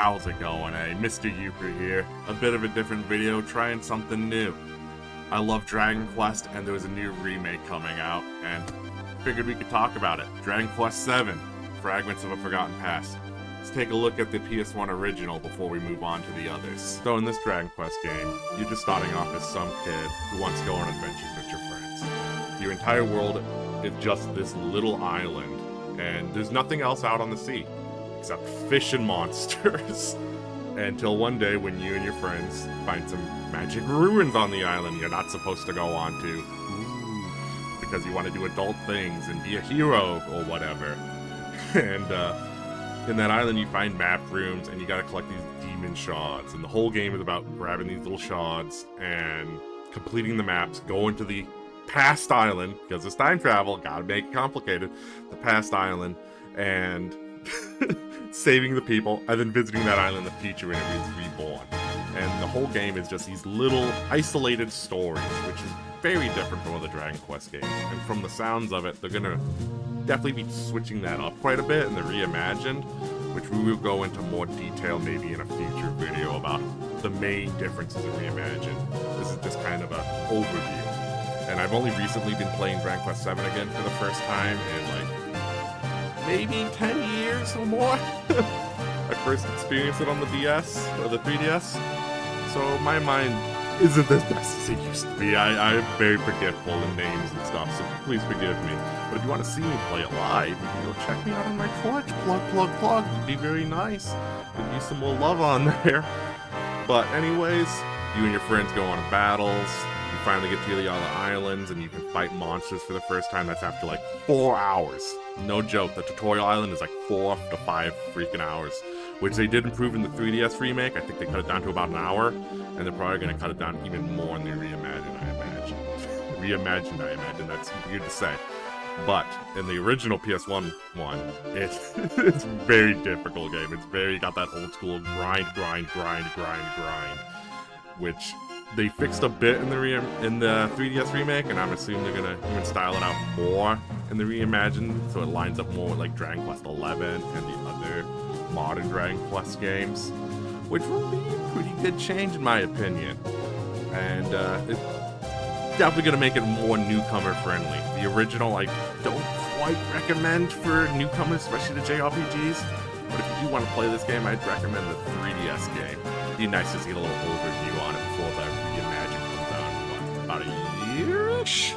How's it going, Mr.Yooper here. A bit of a different video, trying something new. I love Dragon Quest, and there was a new remake coming out, and figured we could talk about it. Dragon Quest VII, Fragments of a Forgotten Past. Let's take a look at the PS1 original before we move on to the others. So in this Dragon Quest game, you're just starting off as some kid who wants to go on adventures with your friends. Your entire world is just this little island, and there's nothing else out on the sea except fish and monsters. Until one day when you and your friends find some magic ruins on the island you're not supposed to go on to. Because you want to do adult things and be a hero or whatever. And in that island you find map rooms and you gotta collect these demon shards. And the whole game is about grabbing these little shards and completing the maps, going to the past island, because it's time travel, gotta make it complicated, the past island, and saving the people, and then visiting that island in the future when it is reborn. And the whole game is just these little isolated stories, which is very different from other Dragon Quest games. And from the sounds of it, they're gonna definitely be switching that up quite a bit in the reimagined, which we will go into more detail maybe in a future video about the main differences in reimagined. This is just kind of an overview. And I've only recently been playing Dragon Quest VII again for the first time in like maybe 10 years or more. I first experienced it on the DS, or the 3DS, so my mind isn't as best as it used to be. I'm very forgetful in names and stuff, so please forgive me. But if you want to see me play it live, you can go check me out on my Twitch, plug. It'd be very nice. Could use some more love on there. But anyways, you and your friends go on battles. You finally get to the other islands, and you can fight monsters for the first time. That's after like 4 hours. No joke, the tutorial island is like 4 to 5 freaking hours, which they did improve in the 3DS remake. I think they cut it down to about an hour, and they're probably going to cut it down even more in the reimagined, I imagine. Reimagined, I imagine. That's weird to say. But in the original PS1 one, it's a very difficult game. It's very got that old school grind, which they fixed a bit in the 3DS remake, and I'm assuming they're gonna even style it out more in the reimagined, so it lines up more with like Dragon Quest XI and the other modern Dragon Quest games, which will be a pretty good change in my opinion. And it's definitely gonna make it more newcomer friendly. The original I don't quite recommend for newcomers, especially the JRPGs. But if you do want to play this game, I'd recommend the 3DS game. It'd be nice to see a little overview on it before the reimagined comes out in, about a year-ish?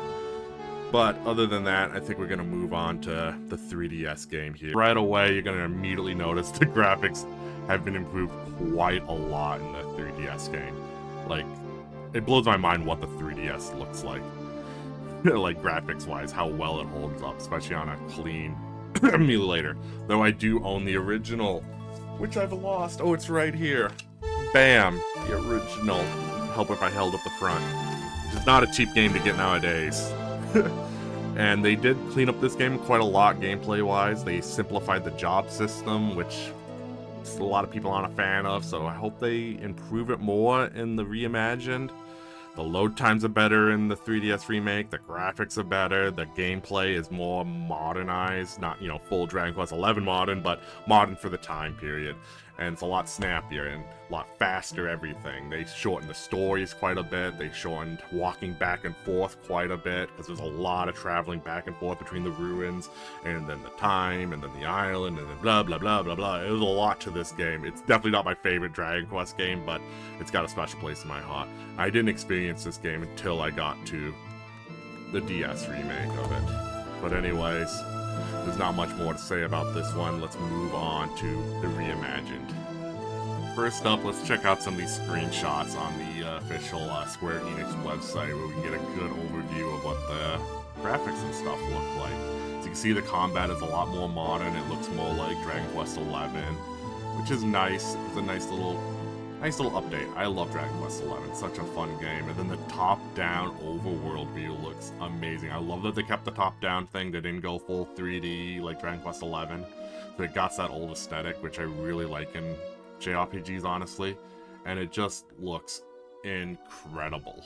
But other than that, I think we're going to move on to the 3DS game here. Right away, you're going to immediately notice the graphics have been improved quite a lot in the 3DS game. Like, it blows my mind what the 3DS looks like. Like, graphics-wise, how well it holds up, especially on a clean emulator. Though I do own the original, which I've lost. Oh, it's right here. Bam! The original. Help if I held up the front. It's not a cheap game to get nowadays. And they did clean up this game quite a lot gameplay-wise. They simplified the job system, which a lot of people aren't a fan of, so I hope they improve it more in the reimagined. The load times are better in the 3DS remake, the graphics are better, the gameplay is more modernized, not, you know, full Dragon Quest XI modern, but modern for the time period. And it's a lot snappier and a lot faster everything. They shortened the stories quite a bit, they shortened walking back and forth quite a bit, because there's a lot of traveling back and forth between the ruins, and then the time, and then the island, and then blah blah blah blah blah. It was a lot to this game. It's definitely not my favorite Dragon Quest game, but it's got a special place in my heart. I didn't experience this game until I got to the DS remake of it. But anyways, there's not much more to say about this one. Let's move on to the reimagined. First up, let's check out some of these screenshots on the official Square Enix website, where we can get a good overview of what the graphics and stuff look like. So you can see the combat is a lot more modern. It looks more like Dragon Quest XI, which is nice. It's a nice little update. I love Dragon Quest XI. It's such a fun game. And then the top-down overworld view looks amazing. I love that they kept the top-down thing. They didn't go full 3D like Dragon Quest XI. So it got that old aesthetic, which I really like in JRPGs, honestly. And it just looks incredible.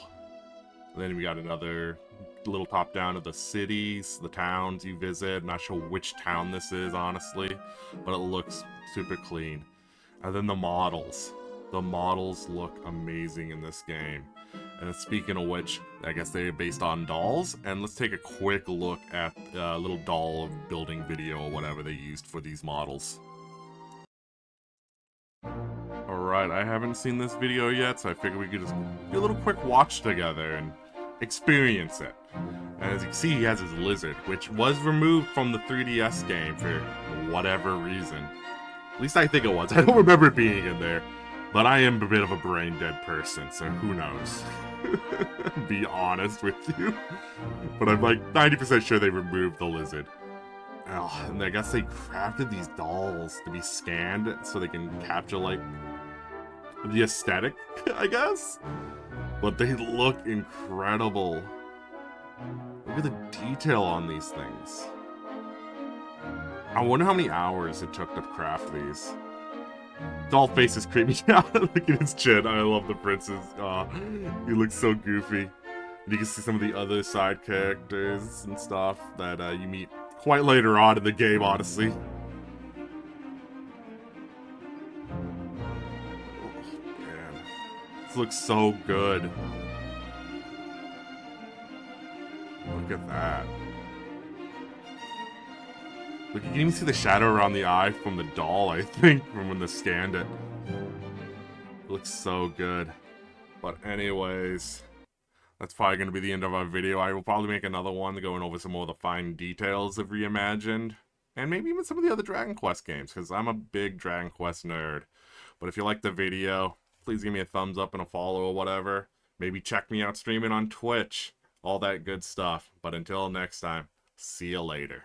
And then we got another little top-down of the cities, the towns you visit. Not sure which town this is, honestly. But it looks super clean. And then the models. The models look amazing in this game. And speaking of which, I guess they're based on dolls. And let's take a quick look at a little doll building video or whatever they used for these models. Alright, I haven't seen this video yet, so I figured we could just do a little quick watch together and experience it. And as you can see, he has his lizard, which was removed from the 3DS game for whatever reason. At least I think it was. I don't remember it being in there. But I am a bit of a brain-dead person, so who knows? Be honest with you. But I'm like 90% sure they removed the lizard. Oh, and I guess they crafted these dolls to be scanned so they can capture, like, the aesthetic, I guess? But they look incredible. Look at the detail on these things. I wonder how many hours it took to craft these. Doll face is creepy out. Look at his chin. I love the princess. He looks so goofy. And you can see some of the other side characters and stuff that you meet quite later on in the game, honestly. Oh, man. This looks so good. Look at that. Look, you can even see the shadow around the eye from the doll, I think, from when they scanned it. It looks so good. But anyways, that's probably going to be the end of our video. I will probably make another one going over some more of the fine details of Reimagined. And maybe even some of the other Dragon Quest games, because I'm a big Dragon Quest nerd. But if you liked the video, please give me a thumbs up and a follow or whatever. Maybe check me out streaming on Twitch. All that good stuff. But until next time, see you later.